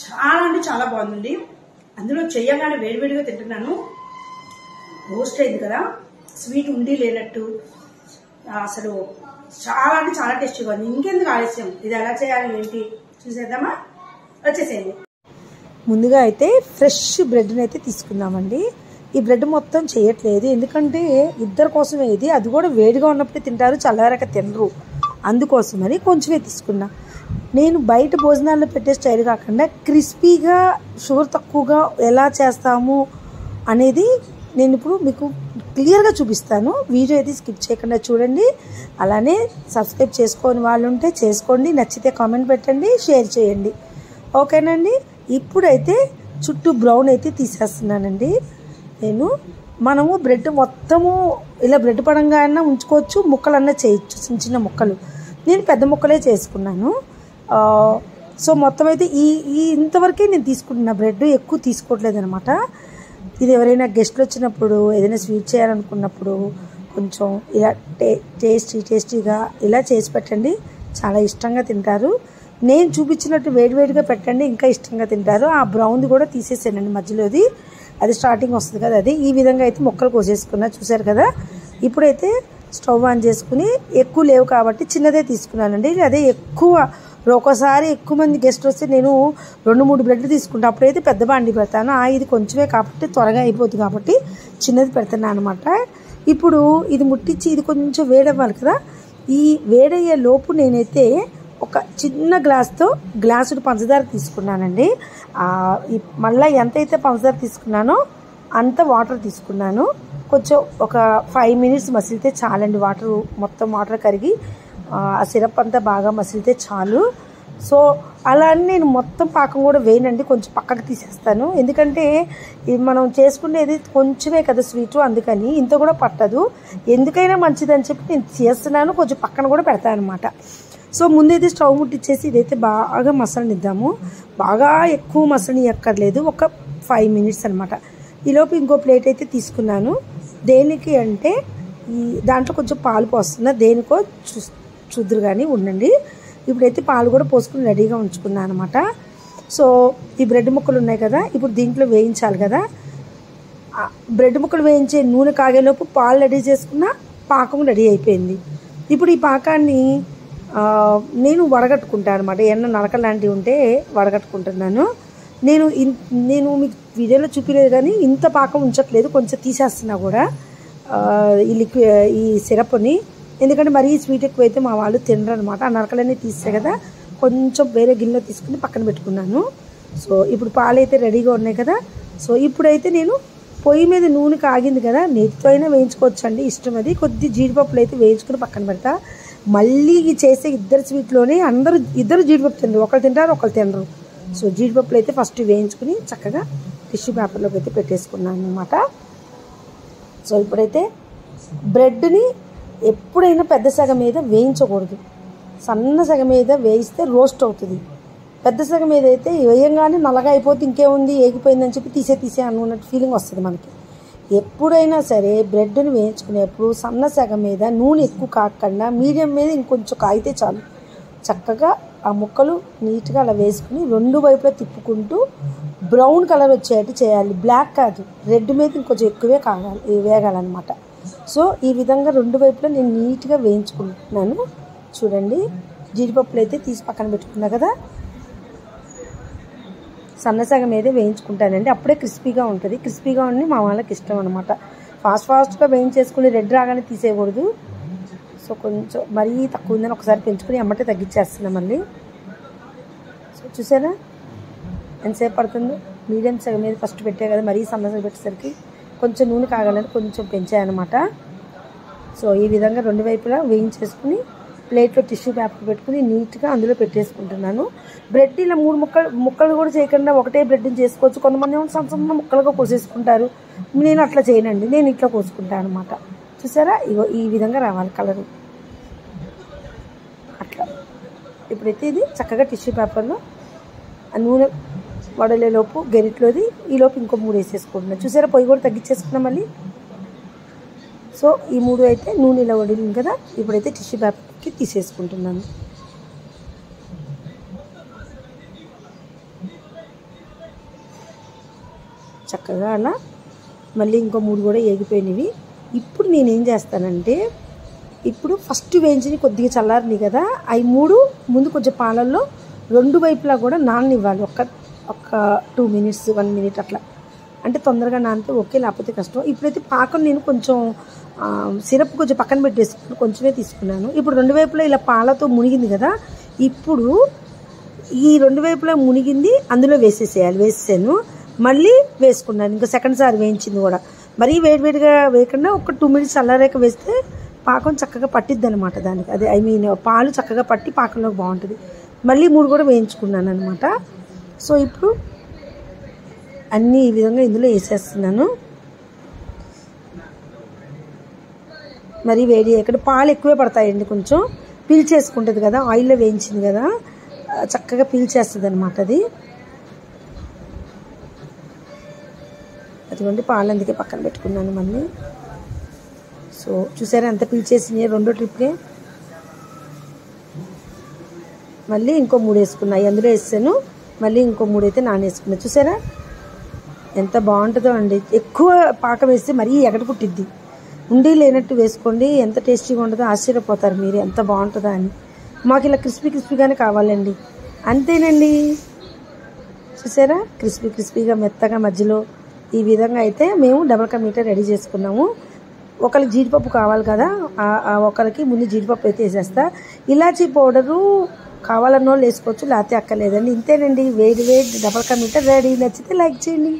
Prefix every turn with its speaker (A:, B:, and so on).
A: చాలా అంటే చాలా బాగుందండి. అందులో చెయ్యగానే వేడివేడిగా తింటున్నాను. రోస్ట్ అయింది కదా, స్వీట్ ఉండి లేనట్టు అసలు చాలా అంటే చాలా టేస్టీగా ఉంది. ఇంకెందుకు ఆలస్యం, ఇది ఎలా చేయాలి ఏంటి చూసేద్దామా, వచ్చేసేయండి. ముందుగా అయితే ఫ్రెష్ బ్రెడ్ని అయితే తీసుకుందామండి. ఈ బ్రెడ్ మొత్తం చేయట్లేదు, ఎందుకంటే ఇద్దరి కోసమే ఇది, అది కూడా వేడిగా ఉన్నప్పుడే తింటారు, చల్లారాక తినరు, అందుకోసమని కొంచెమే తీసుకున్నా. నేను బయట భోజనాల్లో పెట్టే స్టైల్ కాకుండా క్రిస్పీగా షుగర్ తక్కువగా ఎలా చేస్తాము అనేది నేను ఇప్పుడు మీకు క్లియర్గా చూపిస్తాను. వీడియో అయితే స్కిప్ చేయకుండా చూడండి. అలానే సబ్స్క్రైబ్ చేసుకోని వాళ్ళు ఉంటే చేసుకోండి, నచ్చితే కామెంట్ పెట్టండి, షేర్ చేయండి. ఓకేనండి. ఇప్పుడైతే చుట్టూ బ్రౌన్ అయితే తీసేస్తున్నానండి నేను. మనము బ్రెడ్ మొత్తము ఇలా బ్రెడ్ పడంగా అయినా ఉంచుకోవచ్చు, ముక్కలన్నా చేయొచ్చు, చిన్న చిన్న ముక్కలు. నేను పెద్ద ముక్కలే చేసుకున్నాను. సో మొత్తం అయితే ఇంతవరకే నేను తీసుకుంటున్నా బ్రెడ్, ఎక్కువ తీసుకోవట్లేదు అనమాట. ఇది ఎవరైనా గెస్ట్లు వచ్చినప్పుడు ఏదైనా స్వీట్ చేయాలనుకున్నప్పుడు కొంచెం ఇలా టేస్టీగా ఇలా చేసి పెట్టండి, చాలా ఇష్టంగా తింటారు. నేను చూపించినట్టు వేడివేడిగా పెట్టండి, ఇంకా ఇష్టంగా తింటారు. ఆ బ్రౌన్ది కూడా తీసేసానండి మధ్యలోది, అది స్టార్టింగ్ వస్తుంది కదా, అది ఈ విధంగా అయితే ముక్కలు కోసేసుకున్నా, చూసారు కదా. ఇప్పుడైతే స్టవ్ ఆన్ చేసుకుని, ఎక్కువ లేవు కాబట్టి చిన్నదే తీసుకున్నానండి. అదే ఎక్కువ ఒకసారి ఎక్కువ మంది గెస్ట్ వస్తే నేను 2-3 బ్రెడ్లు తీసుకుంటాను, అప్పుడైతే పెద్ద బాండి పెడతాను. ఇది కొంచెమే కాబట్టి త్వరగా అయిపోతుంది కాబట్టి చిన్నది పెడతాను అనమాట. ఇప్పుడు ఇది ముట్టించి ఇది కొంచెం వేడవ్వాలి కదా, ఈ వేడయ్యే లోపు నేనైతే ఒక చిన్న గ్లాసుడు పంచదార తీసుకున్నానండి. మళ్ళీ ఎంతైతే పంచదార తీసుకున్నానో అంత వాటర్ తీసుకున్నాను. కొంచెం ఒక 5 minutes మసిలితే చాలండి, మొత్తం వాటర్ కరిగి ఆ సిరప్ అంతా బాగా మసిలితే చాలు. సో అలా అని నేను మొత్తం పాకం కూడా వేయనండి, కొంచెం పక్కకు తీసేస్తాను, ఎందుకంటే మనం చేసుకునేది కొంచెమే కదా స్వీటు, అందుకని ఇంత కూడా పట్టదు, ఎందుకైనా మంచిదని చెప్పి నేను చేస్తున్నాను, కొంచెం పక్కన కూడా పెడతాను అనమాట. సో ముందైతే స్టవ్ ముట్టించేసి ఇదైతే బాగా మసలనిద్దాము. బాగా ఎక్కువ మసలనియక్కర్లేదు, ఒక 5 minutes అనమాట. ఈలోపు ఇంకో ప్లేట్ అయితే తీసుకున్నాను. దేనికి అంటే దాంట్లో కొంచెం పాలు పోస్తున్నా, దేనికో చూద్దరు కానీ ఉండండి. ఇప్పుడైతే పాలు కూడా పోసుకుని రెడీగా ఉంచుకున్నాను అనమాట. సో ఈ బ్రెడ్ ముక్కలు ఉన్నాయి కదా, ఇప్పుడు దీంట్లో వేయించాలి కదా. బ్రెడ్ ముక్కలు వేయించే నూనె కాగేలోపు పాలు రెడీ చేసుకున్న, పాకం రెడీ అయిపోయింది. ఇప్పుడు ఈ పాకాన్ని నేను వడగట్టుకుంటాను అనమాట. ఎన్న నలక లాంటివి ఉంటే వడగట్టుకుంటున్నాను. నేను మీకు వీడియోలో చూపించలేదు కానీ ఇంత పాకం ఉంచట్లేదు, కొంచెం తీసేస్తున్నా కూడా ఈ సిరప్ని, ఎందుకంటే మరీ స్వీట్ ఎక్కువైతే మా వాళ్ళు తినరు అనమాట. ఆ నరకలన్నీ తీసే కదా, కొంచెం వేరే గిన్నెలో తీసుకుని పక్కన పెట్టుకున్నాను. సో ఇప్పుడు పాలు అయితే రెడీగా ఉన్నాయి కదా. సో ఇప్పుడైతే నేను పొయ్యి మీద నూనె కాగింది కదా, నేతితో అయినా వేయించుకోవచ్చు అండి, ఇష్టం అది. కొద్ది జీడిపప్పులు అయితే వేయించుకుని పక్కన పెడతా. మళ్ళీ చేసే ఇద్దరు స్వీట్లోనే ఇద్దరు జీడిపప్పు తినరు, ఒకరు తింటారు ఒకరు తినరు. సో జీడిపప్పులు అయితే ఫస్ట్ వేయించుకుని చక్కగా టిష్యూ పేపర్లోకి అయితే పెట్టేసుకున్నాను అనమాట. సో ఇప్పుడైతే బ్రెడ్ని ఎప్పుడైనా పెద్ద సగం మీద వేయించకూడదు, సన్న సగం మీద వేయిస్తే రోస్ట్ అవుతుంది. పెద్ద సగం మీద అయితే వేయంగానే నల్లగా అయిపోతే ఇంకేముంది ఏగిపోయిందని చెప్పి తీసే అన్నట్టు ఫీలింగ్ వస్తుంది మనకి. ఎప్పుడైనా సరే బ్రెడ్ని వేయించుకునేప్పుడు సన్న సగం మీద నూనె ఎక్కువ కాకుండా మీడియం మీద ఇంకొంచెం కాగితే చాలు. చక్కగా ఆ ముక్కలు నీట్గా అలా వేసుకుని 2 వైపులా తిప్పుకుంటూ బ్రౌన్ కలర్ వచ్చేటట్టు చేయాలి, బ్లాక్ కాదు, రెడ్ మీద ఇంకొంచెం ఎక్కువే వేగాలన్నమాట. సో ఈ విధంగా 2 వైపులా నేను నీట్గా వేయించుకుంటున్నాను. చూడండి, జీడిపప్పులు అయితే తీసి పక్కన పెట్టుకున్నా కదా, సన్నసగం మీద వేయించుకుంటానండి, అప్పుడే క్రిస్పీగా ఉంటుంది. క్రిస్పీగా ఉండి మా వాళ్ళకి ఇష్టం అనమాట. ఫాస్ట్గా వేయించేసుకుని రెడ్ రాగానే తీసేయకూడదు. సో కొంచెం మరీ తక్కువ ఉందని ఒకసారి పెంచుకుని అమ్మటే తగ్గించేస్తున్నాం మళ్ళీ. సో చూసారా ఎంతసేపు పడుతుందో, మీడియం సగం మీద ఫస్ట్ పెట్టే కదా, మరీ సన్నసగం పెట్టేసరికి కొంచెం నూనె కాగాలని కొంచెం పెంచాయన్నమాట. సో ఈ విధంగా 2 వైపులా వేయించేసుకుని ప్లేట్లో టిష్యూ పేపర్ పెట్టుకుని నీట్గా అందులో పెట్టేసుకుంటున్నాను. బ్రెడ్ ఇలా 3 ముక్కలు కూడా చేయకుండా ఒకటే బ్రెడ్ని చేసుకోవచ్చు. కొంతమంది సన్న ముక్కలుగా కోసేసుకుంటారు, నేను అట్లా చేయనండి, నేను ఇట్లా కోసుకుంటాను అనమాట. చూసారా, ఇగో ఈ విధంగా రావాలి కలరు అట్లా. ఇప్పుడైతే ఇది చక్కగా టిష్యూ పేపర్లో ఆ నూనె వడలేలోపు గెరిట్లోది ఈలోపు ఇంకో 3 వేసేసుకుంటున్నాను. చూసారా, పొయ్యి కూడా తగ్గించేసుకున్నాం మళ్ళీ. సో ఈ 3 అయితే నూనె ఇలా వడిలింది కదా, ఇప్పుడైతే టిష్యూ పేపర్కి తీసేసుకుంటున్నాను. చక్కగా అలా. మళ్ళీ ఇంకో 3 కూడా ఏగిపోయినవి. ఇప్పుడు నేనేం చేస్తానంటే, ఇప్పుడు ఫస్ట్ వేయించి కొద్దిగా చల్లారినాయి కదా, అవి 3 ముందు కొంచెం పాలల్లో 2 వైపులా కూడా నాననివ్వాలి. ఒక 2 మినిట్స్ 1 మినిట్ అట్లా. అంటే తొందరగా నానితే ఓకే, లేకపోతే కష్టం. ఇప్పుడైతే పాకం నేను కొంచెం సిరప్ కొంచెం పక్కన పెట్టేసుకున్నాను, కొంచెమే తీసుకున్నాను. ఇప్పుడు 2 వైపులా ఇలా పాలతో మునిగింది కదా, ఇప్పుడు ఈ 2 వైపులా మునిగింది అందులో వేసేసాను. మళ్ళీ వేసుకున్నాను ఇంకా సెకండ్ సారి వేయించింది కూడా. మరీ వేడివేడిగా వేయకుండా ఒక 2 మినిట్స్ చల్లారాక వేస్తే పాకం చక్కగా పట్టిద్ది అనమాట దానికి. అదే పాలు చక్కగా పట్టి పాకంలోకి బాగుంటుంది. మళ్ళీ 3 కూడా వేయించుకున్నాను అనమాట. సో ఇప్పుడు అన్నీ ఈ విధంగా ఇందులో వేసేస్తున్నాను. మరి వేడి ఎక్కడ పాలు ఎక్కువే పడతాయండి, కొంచెం పీల్చేసుకుంటుంది కదా, ఆయిల్లో వేయించింది కదా, చక్కగా పీల్చేస్తుంది అనమాట అది. అదిగోండి పాలు అందుకే పక్కన పెట్టుకున్నాను మళ్ళీ. సో చూసారా ఎంత పీల్చేసినాయి 2వ ట్రిప్కే. మళ్ళీ ఇంకో 3 వేసుకున్నాయి, అందులో వేసాను. మళ్ళీ ఇంకో 3 అయితే నానేసుకున్నాను. చూసారా ఎంత బాగుంటుందో అండి. ఎక్కువ పాకం వేస్తే మరీ ఎగట పుట్టిద్ది. ఉండి లేనట్టు వేసుకోండి, ఎంత టేస్టీగా ఉంటుందో ఆశ్చర్యపోతారు మీరు, ఎంత బాగుంటుందో అని. మాకు ఇలా క్రిస్పీగానే కావాలండి, అంతేనండి. చూసారా క్రిస్పీగా మెత్తగా మధ్యలో ఈ విధంగా అయితే మేము డబుల్ కా మీఠా రెడీ చేసుకున్నాము. ఒకరికి జీడిపప్పు కావాలి కదా, ఒకరికి ముందు జీడిపప్పు అయితే వేసేస్తా. ఇలాచీ పౌడరు కావాలన్న వాళ్ళు వేసుకోవచ్చు, లేకపోతే అక్కర్లేదండి. ఇంతేనండి, వేడి డబుల్ కా మీఠా రెడీ. నచ్చితే లైక్ చేయండి.